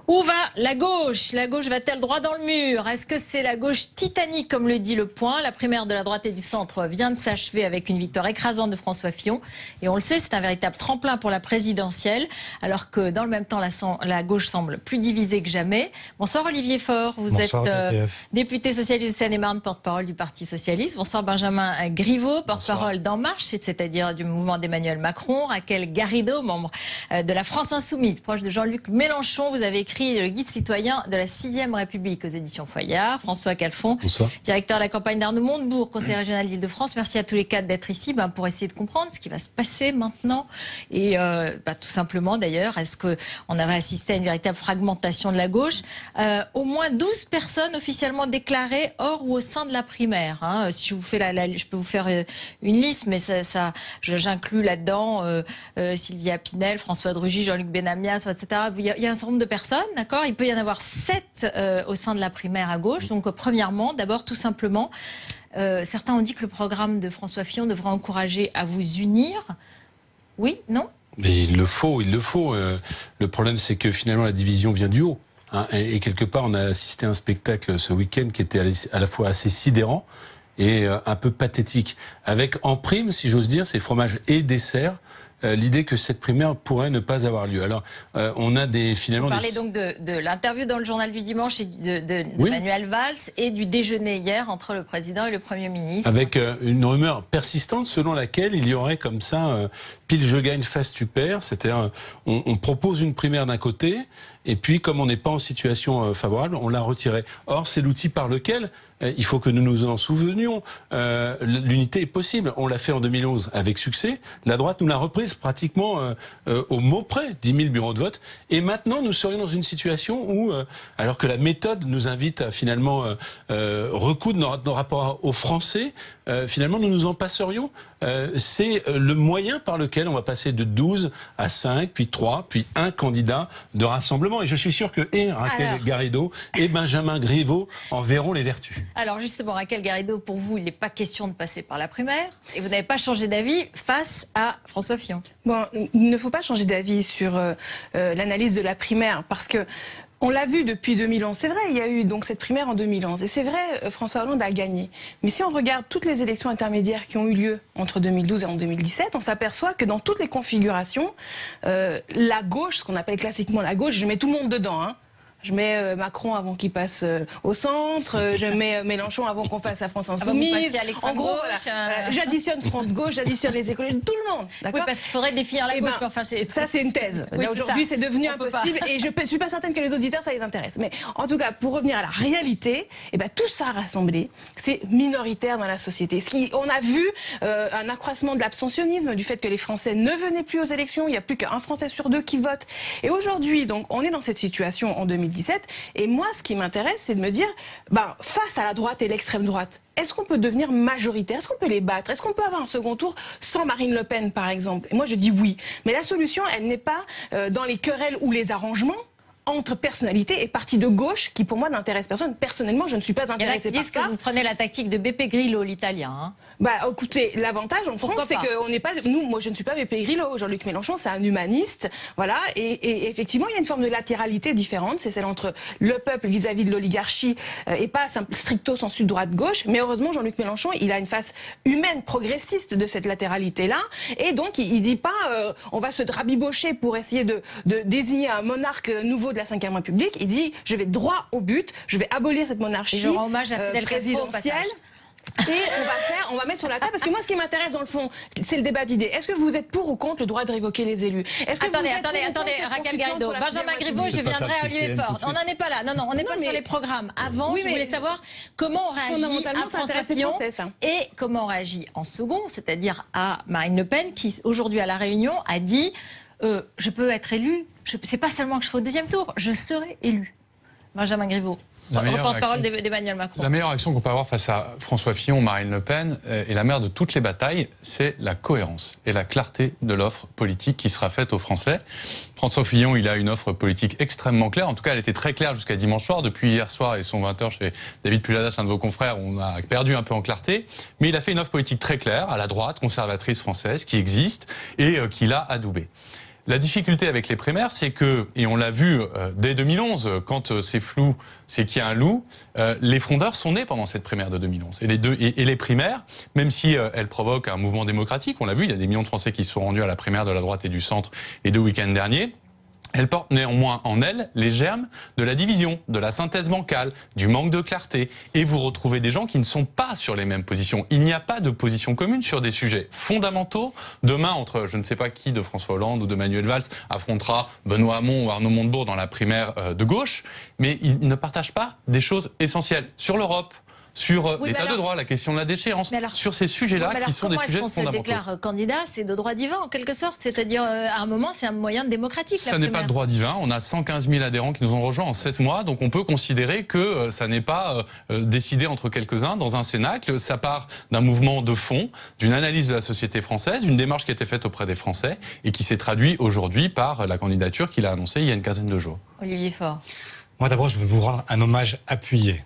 Où va la gauche? La gauche va-t-elle droit dans le mur? Est-ce que c'est la gauche titanique, comme le dit Le Point? La primaire de la droite et du centre vient de s'achever avec une victoire écrasante de François Fillon. Et on le sait, c'est un véritable tremplin pour la présidentielle, alors que dans le même temps, la gauche semble plus divisée que jamais. Bonsoir Olivier Faure, vous Bonsoir, êtes député socialiste de Seine-et-Marne, porte-parole du Parti socialiste. Bonsoir Benjamin Griveaux, porte-parole d'En Marche, c'est-à-dire du mouvement d'Emmanuel Macron. Raquel Garrido, membre de la France Insoumise, proche de Jean-Luc Mélenchon. Vous avez écrit le guide citoyen de la 6e République aux éditions Fayard. François Calfon, directeur de la campagne d'Arnaud Montebourg, conseiller régional d'Île-de-France. Merci à tous les quatre d'être ici pour essayer de comprendre ce qui va se passer maintenant. Et tout simplement d'ailleurs, est-ce qu'on avait assisté à une véritable fragmentation de la gauche? Au moins 12 personnes officiellement déclarées hors ou au sein de la primaire. Si je vous fais je peux vous faire une liste, mais j'inclus là-dedans Sylvia Pinel, François de Rugy, Jean-Luc Benamias, etc. Il y a un certain nombre de personnes. D'accord, il peut y en avoir 7 au sein de la primaire à gauche. Donc, premièrement, d'abord, tout simplement, certains ont dit que le programme de François Fillon devrait encourager à vous unir. Oui, non? Mais il le faut, il le faut. Le problème, c'est que finalement, la division vient du haut. Et quelque part, on a assisté à un spectacle ce week-end qui était à la fois assez sidérant et un peu pathétique. Avec en prime, si j'ose dire, ces fromages et desserts, l'idée que cette primaire pourrait ne pas avoir lieu. Alors, on a finalement... Vous parlez donc de l'interview dans le journal du dimanche et de Manuel Valls et du déjeuner hier entre le président et le Premier ministre. Avec une rumeur persistante selon laquelle il y aurait comme ça pile je gagne, face tu perds. C'est-à-dire on propose une primaire d'un côté et puis comme on n'est pas en situation favorable, on l'a retirée. Or, c'est l'outil par lequel il faut que nous nous en souvenions. L'unité est possible. On l'a fait en 2011 avec succès. La droite nous l'a reprise pratiquement au mot près, 10 000 bureaux de vote. Et maintenant, nous serions dans une situation où, alors que la méthode nous invite à finalement recoudre nos rapports aux Français, finalement, nous nous en passerions. C'est le moyen par lequel on va passer de 12 à 5, puis 3, puis 1 candidat de rassemblement. Et je suis sûr que Raquel Garrido et Benjamin Griveaux en verront les vertus. Alors justement, Raquel Garrido, pour vous, il n'est pas question de passer par la primaire et vous n'avez pas changé d'avis face à François Fillon. Bon, il ne faut pas changer d'avis sur l'analyse de la primaire parce que on l'a vu depuis 2011. C'est vrai, il y a eu donc cette primaire en 2011. Et c'est vrai, François Hollande a gagné. Mais si on regarde toutes les élections intermédiaires qui ont eu lieu entre 2012 et en 2017, on s'aperçoit que dans toutes les configurations, la gauche, ce qu'on appelle classiquement la gauche, je mets tout le monde dedans, je mets Macron avant qu'il passe au centre, je mets Mélenchon avant qu'on fasse la France Insoumise. En gros, j'additionne France de gauche, j'additionne les écologistes, tout le monde. Oui, parce qu'il faudrait définir la gauche. Enfin, ça, c'est une thèse. Oui, aujourd'hui, c'est devenu impossible et je ne suis pas certaine que les auditeurs, ça les intéresse. Mais en tout cas, pour revenir à la réalité, tout ça rassemblé, c'est minoritaire dans la société. On a vu un accroissement de l'abstentionnisme, du fait que les Français ne venaient plus aux élections. Il n'y a plus qu'un Français sur 2 qui vote. Et aujourd'hui, donc, on est dans cette situation en 2017. Et moi, ce qui m'intéresse, c'est de me dire, face à la droite et l'extrême droite, est-ce qu'on peut devenir majoritaire? Est-ce qu'on peut les battre? Est-ce qu'on peut avoir un second tour sans Marine Le Pen, par exemple? Et moi, je dis oui. Mais la solution, elle n'est pas dans les querelles ou les arrangements entre personnalités et partis de gauche qui, pour moi, n'intéressent personne. Personnellement, je ne suis pas intéressée par ça. Que vous prenez la tactique de Beppe Grillo, l'italien. Écoutez, l'avantage en France, c'est qu'on n'est pas... Moi, je ne suis pas Beppe Grillo. Jean-Luc Mélenchon, c'est un humaniste. Voilà. Et effectivement, il y a une forme de latéralité différente. C'est celle entre le peuple vis-à-vis de l'oligarchie et pas stricto sensu droite-gauche. Mais heureusement, Jean-Luc Mélenchon, il a une face humaine, progressiste de cette latéralité-là. Et donc, il dit pas on va se rabibocher pour essayer de désigner un monarque nouveau de la 5e République. Il dit je vais droit au but, je vais abolir cette monarchie présidentielle. Et on va mettre sur la table, parce que moi ce qui m'intéresse dans le fond, c'est le débat d'idées. Est-ce que vous êtes pour ou contre le droit de révoquer les élus? Attendez, Raquel Garrido, Benjamin Griveaux, je viendrai à Olivier Faure. On n'en est pas là, non, on n'est pas sur les programmes. Avant, je voulais savoir comment on réagit à François Fillon et comment on réagit en second, c'est-à-dire à Marine Le Pen, qui aujourd'hui à La Réunion a dit je peux être élu, c'est pas seulement que je serai au 2e tour, je serai élu. Benjamin Griveaux. Porte-parole d'Emmanuel Macron. La meilleure action qu'on peut avoir face à François Fillon, Marine Le Pen et la mère de toutes les batailles, c'est la cohérence et la clarté de l'offre politique qui sera faite aux Français. François Fillon, il a une offre politique extrêmement claire. En tout cas, elle était très claire jusqu'à dimanche soir. Depuis hier soir et son 20h chez David Pujadas, un de vos confrères, on a perdu un peu en clarté. Mais il a fait une offre politique très claire à la droite conservatrice française qui existe et qui l'a adoubée. La difficulté avec les primaires, c'est que, et on l'a vu dès 2011, quand c'est flou, c'est qu'il y a un loup, les frondeurs sont nés pendant cette primaire de 2011. Et les primaires, même si elles provoquent un mouvement démocratique, on l'a vu, il y a des millions de Français qui se sont rendus à la primaire de la droite et du centre les 2 week-ends derniers. Elle porte néanmoins en elle les germes de la division, de la synthèse bancale, du manque de clarté. Et vous retrouvez des gens qui ne sont pas sur les mêmes positions. Il n'y a pas de position commune sur des sujets fondamentaux. Demain, entre je ne sais pas qui de François Hollande ou de Manuel Valls affrontera Benoît Hamon ou Arnaud Montebourg dans la primaire de gauche. Mais ils ne partagent pas des choses essentielles sur l'Europe, sur l'état de droit, la question de la déchéance, sur ces sujets-là qui sont des sujets fondamentaux. Comment est-ce qu'on se déclare candidat? C'est de droit divin en quelque sorte, c'est-à-dire à un moment c'est un moyen démocratique. Ça n'est pas de droit divin, on a 115 000 adhérents qui nous ont rejoints en 7 mois, donc on peut considérer que ça n'est pas décidé entre quelques-uns dans un cénacle, ça part d'un mouvement de fond, d'une analyse de la société française, d'une démarche qui a été faite auprès des Français et qui s'est traduite aujourd'hui par la candidature qu'il a annoncée il y a une quinzaine de jours. Olivier Faure. Moi d'abord je veux vous rendre un hommage appuyé.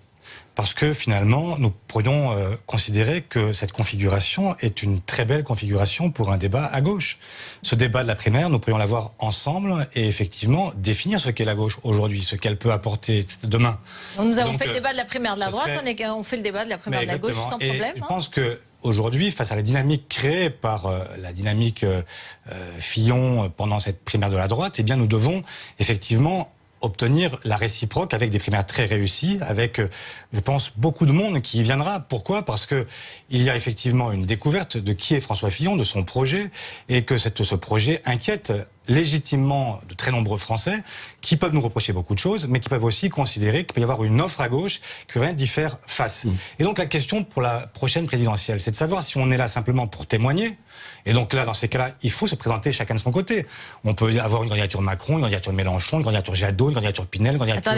Parce que finalement, nous pourrions considérer que cette configuration est une très belle configuration pour un débat à gauche. Ce débat de la primaire, nous pourrions l'avoir ensemble et effectivement définir ce qu'est la gauche aujourd'hui, ce qu'elle peut apporter demain. Nous avons fait le débat de la primaire de la droite, on fait le débat de la primaire de la gauche sans problème. Je pense que aujourd'hui, face à la dynamique créée par la dynamique Fillon pendant cette primaire de la droite, eh bien nous devons effectivement obtenir la réciproque avec des primaires très réussies, avec, je pense, beaucoup de monde qui y viendra. Pourquoi? Parce que il y a effectivement une découverte de qui est François Fillon, de son projet, et que ce projet inquiète légitimement de très nombreux Français qui peuvent nous reprocher beaucoup de choses, mais qui peuvent aussi considérer qu'il peut y avoir une offre à gauche qui va d'y faire face. Et donc la question pour la prochaine présidentielle, c'est de savoir si on est là simplement pour témoigner. Et donc là, dans ces cas-là, il faut se présenter chacun de son côté. On peut avoir une candidature Macron, une candidature Mélenchon, une candidature Jadot, une candidature Pinel, une candidature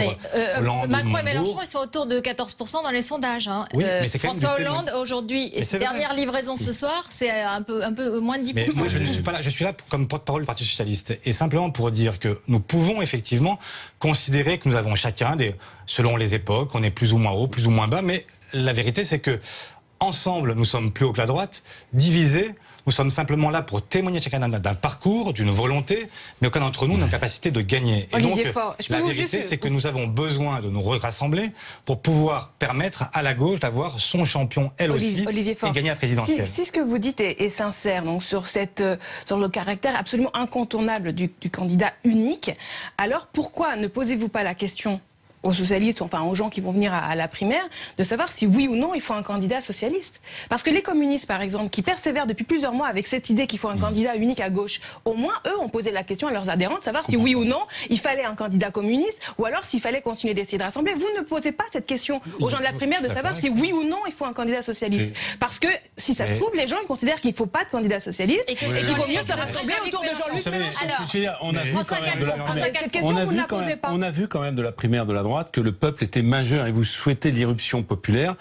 Hollande. Macron et Mélenchon, ils sont autour de 14% dans les sondages. Hein. Oui, mais c'est François Hollande, aujourd'hui, et ses dernières livraisons ce soir, c'est un peu moins de 10%. Mais moi, je ne suis pas là. Je suis là comme porte-parole du Parti Socialiste. Et simplement pour dire que nous pouvons effectivement considérer que nous avons chacun, selon les époques, on est plus ou moins haut, plus ou moins bas, mais la vérité c'est que ensemble nous sommes plus haut que la droite, divisés, nous sommes simplement là pour témoigner chacun d'un parcours, d'une volonté, mais aucun d'entre nous n'a la capacité de gagner. Et donc, la vérité, c'est que nous avons besoin de nous rassembler pour pouvoir permettre à la gauche d'avoir son champion, elle aussi, et gagner la présidentielle. Si ce que vous dites est sincère, donc sur le caractère absolument incontournable du candidat unique, alors pourquoi ne posez-vous pas la question aux socialistes, enfin aux gens qui vont venir à la primaire, de savoir si oui ou non il faut un candidat socialiste. Parce que les communistes, par exemple, qui persévèrent depuis plusieurs mois avec cette idée qu'il faut un candidat unique à gauche, au moins eux ont posé la question à leurs adhérents de savoir si oui ou non il fallait un candidat communiste, ou alors s'il fallait continuer d'essayer de rassembler. Vous ne posez pas cette question aux gens de la primaire de savoir si oui ou non il faut un candidat socialiste. Parce que si ça se trouve, les gens ils considèrent qu'il ne faut pas de candidat socialiste et qu'il vaut mieux se rassembler autour de Jean-Luc Mélenchon. On a vu quand même de la primaire de la droite que le peuple était majeur et vous souhaitez l'irruption populaire,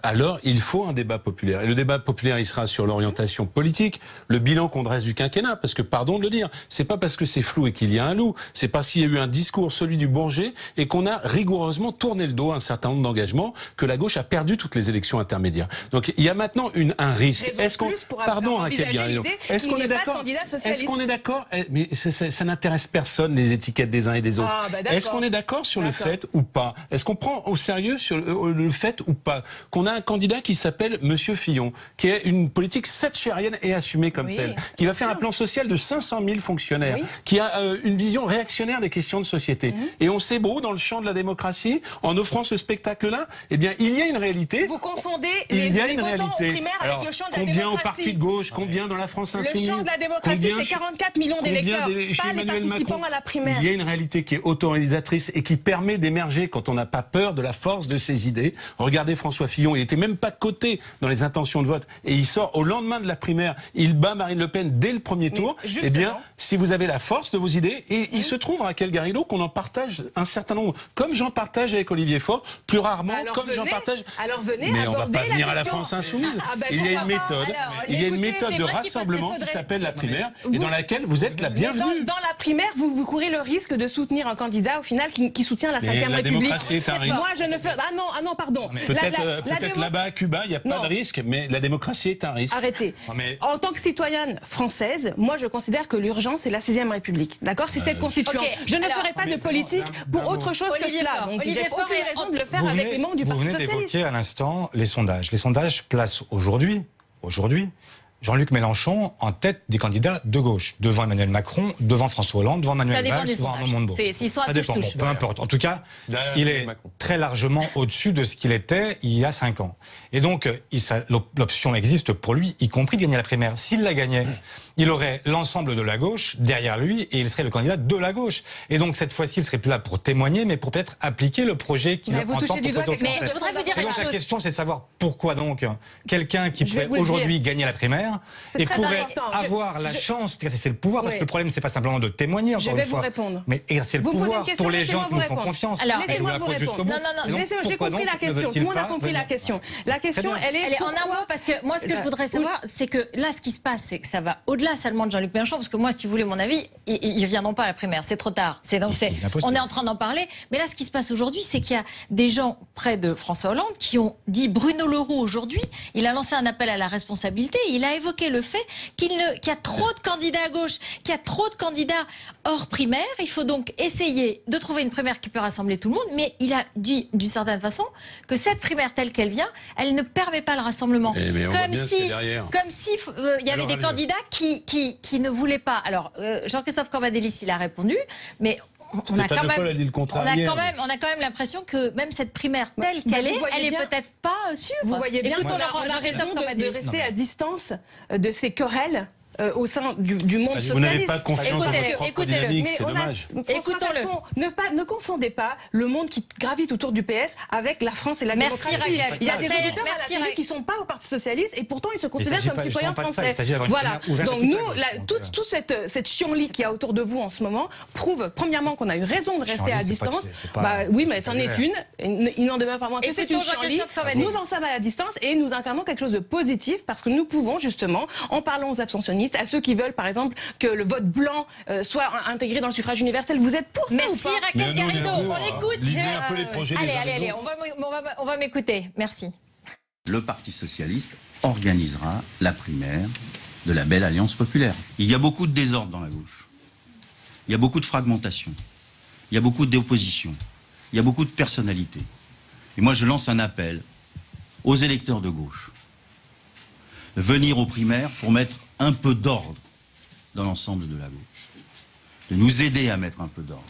alors il faut un débat populaire. Et le débat populaire, il sera sur l'orientation politique, le bilan qu'on dresse du quinquennat, parce que, pardon de le dire, c'est pas parce que c'est flou et qu'il y a un loup, c'est parce qu'il y a eu un discours, celui du Bourget, et qu'on a rigoureusement tourné le dos à un certain nombre d'engagements, que la gauche a perdu toutes les élections intermédiaires. Donc il y a maintenant un risque. Est-ce qu'on, pardon Raquel Guerriero, est-ce qu'on est d'accord? Est-ce qu'on est d'accord? Mais ça n'intéresse personne, les étiquettes des uns et des autres. Est-ce qu'on est d'accord sur le fait ou pas? Est-ce qu'on prend au sérieux sur le fait ou pas qu'on a un candidat qui s'appelle Monsieur Fillon, qui a une politique thatchérienne et assumée comme telle, qui va faire un plan social de 500 000 fonctionnaires, qui a une vision réactionnaire des questions de société. Et on s'ébroue dans le champ de la démocratie en offrant ce spectacle-là. Eh bien, il y a une réalité. Vous confondez les votants aux primaires avec le champ de la démocratie. Combien au parti de gauche, combien dans la France insoumise? Le champ de la démocratie, c'est 44 millions d'électeurs, pas les participants à la primaire. Il y a une réalité qui est autoralisatrice et qui permet d'émerger quand on n'a pas peur de la force de ses idées. Regardez François Fillon, il n'était même pas coté dans les intentions de vote et il sort au lendemain de la primaire, il bat Marine Le Pen dès le premier tour. Eh bien, si vous avez la force de vos idées, et il se trouve, Raquel Guerriero, qu'on en partage un certain nombre, comme j'en partage avec Olivier Faure, plus rarement, comme j'en partage. Alors venez, mais on va pas venir à la France insoumise. Il y a une méthode, il y a une méthode de rassemblement qui s'appelle la primaire et dans laquelle vous êtes la bienvenue. Dans la primaire, vous courez le risque de soutenir un candidat au final qui soutient la 5e la République. démocratie est un risque. Moi, je ne fais... Ah non, pardon. Peut-être là-bas à Cuba, il n'y a pas de risque, mais la démocratie est un risque. Arrêtez. En tant que citoyenne française, moi, je considère que l'urgence, c'est la 6e République. D'accord? Si c'est constituante. Je ne ferai pas de politique pour autre chose que cela. Donc, j'ai aucune raison de le faire avec les membres du Parti socialiste. Vous venez d'évoquer à l'instant les sondages. Les sondages placent aujourd'hui, Jean-Luc Mélenchon en tête des candidats de gauche, devant Emmanuel Macron, devant François Hollande, devant Manuel Valls, devant Arnaud Montebourg. Ça dépend, peu importe. En tout cas, il est très largement au-dessus de ce qu'il était il y a 5 ans. Et donc, l'option existe pour lui, y compris de gagner la primaire. S'il la gagnait, il aurait l'ensemble de la gauche derrière lui et il serait le candidat de la gauche. Et donc, cette fois-ci, il ne serait plus là pour témoigner, mais pour peut-être appliquer le projet qu'il entend proposer aux Français. Mais je voudrais vous dire une chose. La question, c'est de savoir pourquoi donc quelqu'un qui pourrait aujourd'hui gagner la primaire et pourrait avoir la chance d'exercer le pouvoir, parce que le problème, c'est pas simplement de témoigner, encore une fois, mais exercer le pouvoir pour les gens qui nous font confiance. Alors, laissez-moi vous répondre. Non, j'ai compris la question. Tout le monde a compris la question. La question, elle est en un mot, parce que moi, ce que je voudrais savoir, c'est que là, ce qui se passe, c'est que ça va au-delà seulement de Jean-Luc Mélenchon, parce que moi, si vous voulez mon avis, ils viendront pas à la primaire. C'est trop tard. On est en train d'en parler. Mais là, ce qui se passe aujourd'hui, c'est qu'il y a des gens près de François Hollande qui ont dit Bruno Le Roux aujourd'hui. Il a lancé un appel à la responsabilité. Il a évoqué le fait qu'il y a trop de candidats à gauche, qu'il y a trop de candidats hors primaire. Il faut donc essayer de trouver une primaire qui peut rassembler tout le monde. Mais il a dit d'une certaine façon que cette primaire telle qu'elle vient, elle ne permet pas le rassemblement. Comme si il y avait des candidats qui ne voulaient pas. Alors Jean-Christophe Cambadélis, il a répondu, mais on a quand même l'impression que même cette primaire telle qu'elle est, elle est peut-être pas sûre. Vous voyez bien qu'on a raison de rester à distance de ces querelles au sein du monde socialiste. Vous n'avez pas confiance dans votre propre dynamique, c'est dommage. Écoutons-le. Ne confondez pas le monde qui gravite autour du PS avec la France et la démocratie. Il y a des auditeurs à la télé qui ne sont pas au Parti socialiste et pourtant ils se considèrent comme citoyens français. Voilà. Donc nous, toute cette chienlit qu'il y a autour de vous en ce moment prouve premièrement qu'on a eu raison de rester à distance. Oui, mais c'en est une. Il n'en demeure pas moins que c'est une chienlit. Nous en sommes à la distance et nous incarnons quelque chose de positif parce que nous pouvons justement, en parlant aux abstentionnistes, à ceux qui veulent, par exemple, que le vote blanc soit intégré dans le suffrage universel. Vous êtes pour ça? Merci Raquel Garrido. On l'écoute. Allez, on va m'écouter. Merci. Le Parti socialiste organisera la primaire de la belle Alliance populaire. Il y a beaucoup de désordre dans la gauche. Il y a beaucoup de fragmentation. Il y a beaucoup d'opposition. Il y a beaucoup de personnalités. Et moi, je lance un appel aux électeurs de gauche de venir aux primaires pour mettre un peu d'ordre dans l'ensemble de la gauche, de nous aider à mettre un peu d'ordre.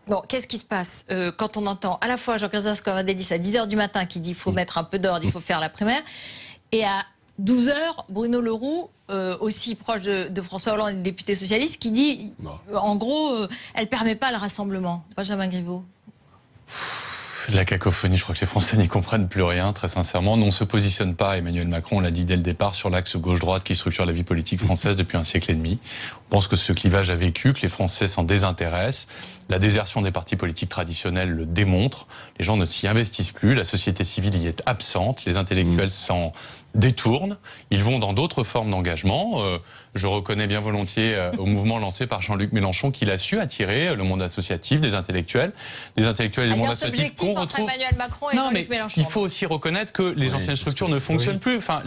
Bon, qu'est-ce qui se passe quand on entend à la fois Jean-Christophe Cambadélis à 10h du matin qui dit qu'il faut mettre un peu d'ordre, il faut faire la primaire, et à 12h, Bruno Le Roux, aussi proche de François Hollande et des députés socialistes, qui dit, en gros, elle ne permet pas le rassemblement. Benjamin Griveaux. La cacophonie, je crois que les Français n'y comprennent plus rien, très sincèrement. On ne se positionne pas, Emmanuel Macron, on l'a dit dès le départ, sur l'axe gauche-droite qui structure la vie politique française depuis un siècle et demi. On pense que ce clivage a vécu, que les Français s'en désintéressent. La désertion des partis politiques traditionnels le démontre. Les gens ne s'y investissent plus, la société civile y est absente, les intellectuels s'en détournent, ils vont dans d'autres formes d'engagement. Je reconnais bien volontiers au mouvement lancé par Jean-Luc Mélenchon qu'il a su attirer le monde associatif, des intellectuels et le monde associatif qu'on retrouve. Emmanuel Macron et Jean-Luc Mélenchon. Il faut aussi reconnaître que les anciennes structures ne fonctionnent plus. Enfin,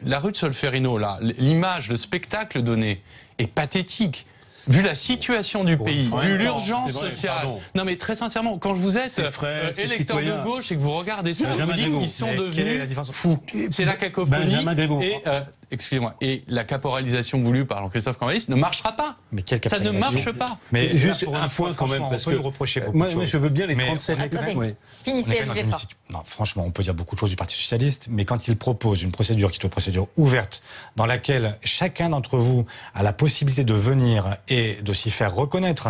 la rue de Solferino, là, l'image, le spectacle donné est pathétique. Vu la situation du pays, vu l'urgence sociale. Non mais très sincèrement, quand vous êtes électeur de gauche et que vous regardez ça, vous dites qu'ils sont devenus fous. C'est la cacophonie. Excusez-moi. Et la caporalisation voulue par Jean-Christophe Cambadélis ne marchera pas. Mais ça ne marche pas. Mais juste un point quand même, parce que moi je veux bien les 37. Non, franchement, on peut dire beaucoup de choses du Parti socialiste, mais quand il propose une procédure qui est une procédure ouverte, dans laquelle chacun d'entre vous a la possibilité de venir et de s'y faire reconnaître,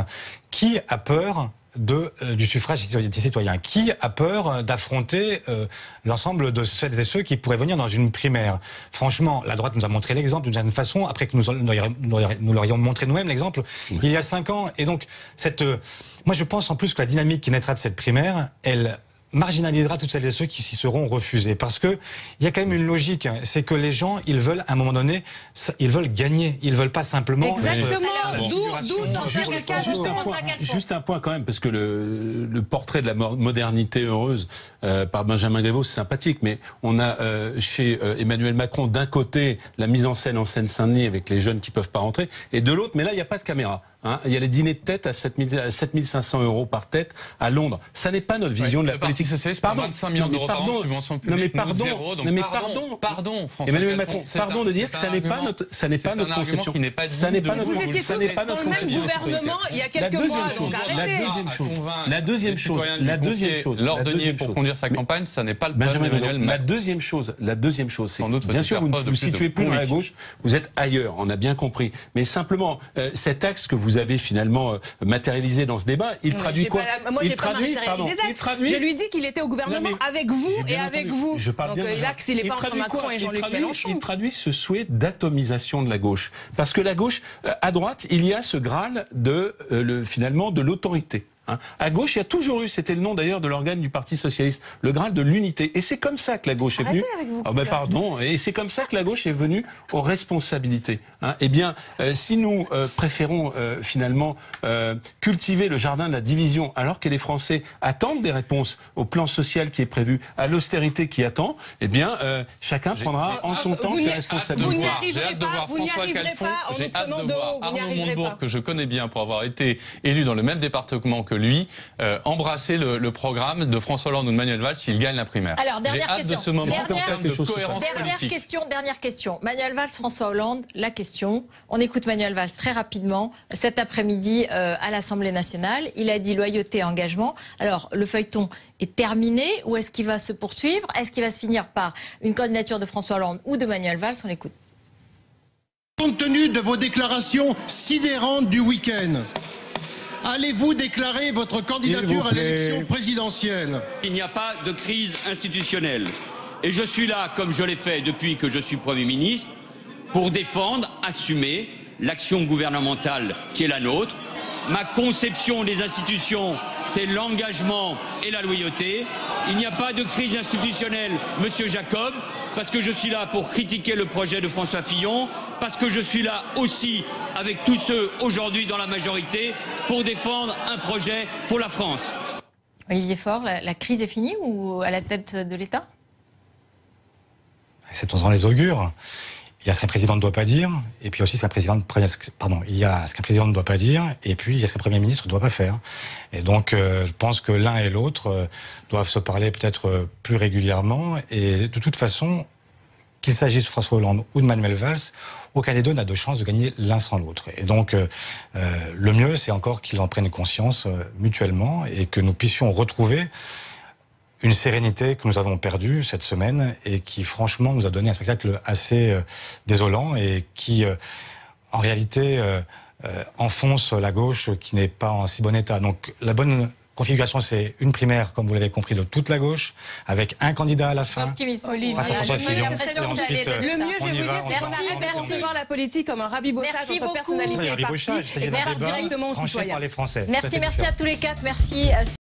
qui a peur du suffrage des citoyens? Qui a peur d'affronter l'ensemble de celles et ceux qui pourraient venir dans une primaire? Franchement, la droite nous a montré l'exemple d'une certaine façon, après que nous l'aurions montré nous-mêmes l'exemple il y a 5 ans. Et donc, moi je pense en plus que la dynamique qui naîtra de cette primaire, elle marginalisera toutes celles et ceux qui s'y seront refusés. Parce que il y a quand même une logique, c'est que les gens, ils veulent, à un moment donné, ils veulent gagner. Ils veulent pas simplement... Exactement. Juste un point quand même, parce que le portrait de la modernité heureuse par Benjamin Griveaux, c'est sympathique, mais on a chez Emmanuel Macron, d'un côté, la mise en Seine-Saint-Denis avec les jeunes qui peuvent pas rentrer, et de l'autre, mais là, il n'y a pas de caméra. Hein, il y a les dîners de tête à 7500 € par tête à Londres. Ça n'est pas notre vision de la politique. Pardon, 25 millions d'euros par an de subvention publique. Pardon, Emmanuel Macron, pardon de dire que ça n'est pas notre conception. Ça n'est pas notre Vous étiez tous dans le même gouvernement il y a quelques mois, donc arrêtez. La deuxième chose, l'ordonnier pour conduire sa campagne, ça n'est pas le plan d'Emmanuel Macron. La deuxième chose, c'est bien sûr vous ne vous situez plus dans la gauche, vous êtes ailleurs, on a bien compris. Mais simplement, cet axe que vous avez finalement matérialisé dans ce débat, il traduit quoi? Il traduit. Je lui dis qu'il était au gouvernement avec vous et avec vous. Je parle bien. Donc l'axe, il n'est pas entre Macron et Jean-Luc Mélenchon. Il traduit ce souhait d'atomisation de la gauche. Parce que la gauche, à droite, il y a ce Graal finalement de l'autorité. Hein. À gauche, il y a toujours eu, c'était le nom d'ailleurs de l'organe du Parti socialiste, le Graal de l'unité. Et c'est comme ça que la gauche est venue. Et c'est comme ça que la gauche est venue aux responsabilités. Hein. Eh bien, si nous préférons finalement cultiver le jardin de la division, alors que les Français attendent des réponses au plan social qui est prévu, à l'austérité qui attend, eh bien, chacun prendra en son temps ses responsabilités. Vous n'y arriverez pas. Vous n'y arriverez pas. J'ai hâte de voir Arnaud Montebourg, que je connais bien pour avoir été élu dans le même département que lui, embrasser le programme de François Hollande ou de Manuel Valls s'il gagne la primaire. Alors, dernière question. De ce moment en termes de cohérence politique. Dernière question. Manuel Valls, François Hollande, la question. On écoute Manuel Valls très rapidement cet après-midi à l'Assemblée nationale. Il a dit loyauté et engagement. Alors, le feuilleton est terminé ou est-ce qu'il va se poursuivre? Est-ce qu'il va se finir par une candidature de François Hollande ou de Manuel Valls? On l'écoute. Compte tenu de vos déclarations sidérantes du week-end, allez-vous déclarer votre candidature à l'élection présidentielle? Il n'y a pas de crise institutionnelle. Et je suis là, comme je l'ai fait depuis que je suis Premier ministre, pour défendre, assumer l'action gouvernementale qui est la nôtre. Ma conception des institutions, c'est l'engagement et la loyauté. Il n'y a pas de crise institutionnelle, Monsieur Jacob, parce que je suis là pour critiquer le projet de François Fillon, parce que je suis là aussi avec tous ceux aujourd'hui dans la majorité pour défendre un projet pour la France. Olivier Faure, la crise est finie ou à la tête de l'État? Acceptons-en les augures. Il y a ce qu'un président ne doit pas dire, et puis aussi il y a ce qu'un président ne doit pas dire, et puis il y a ce qu'un Premier ministre ne doit pas faire. Et donc je pense que l'un et l'autre doivent se parler peut-être plus régulièrement, et de toute façon, qu'il s'agisse de François Hollande ou de Manuel Valls, aucun des deux n'a de chance de gagner l'un sans l'autre. Et donc le mieux, c'est encore qu'ils en prennent conscience mutuellement, et que nous puissions retrouver une sérénité que nous avons perdue cette semaine et qui, franchement, nous a donné un spectacle assez désolant et qui, en réalité, enfonce la gauche qui n'est pas en si bon état. Donc, la bonne configuration, c'est une primaire, comme vous l'avez compris, de toute la gauche, avec un candidat à la fin. Olivier, face à François Fillon. Le mieux, je vais vous dire, c'est qu'on arrête de percevoir la politique comme un rabibochage entre personnalités et partis et vers directement aux citoyens. Par les Français. Merci à tous les quatre. Merci.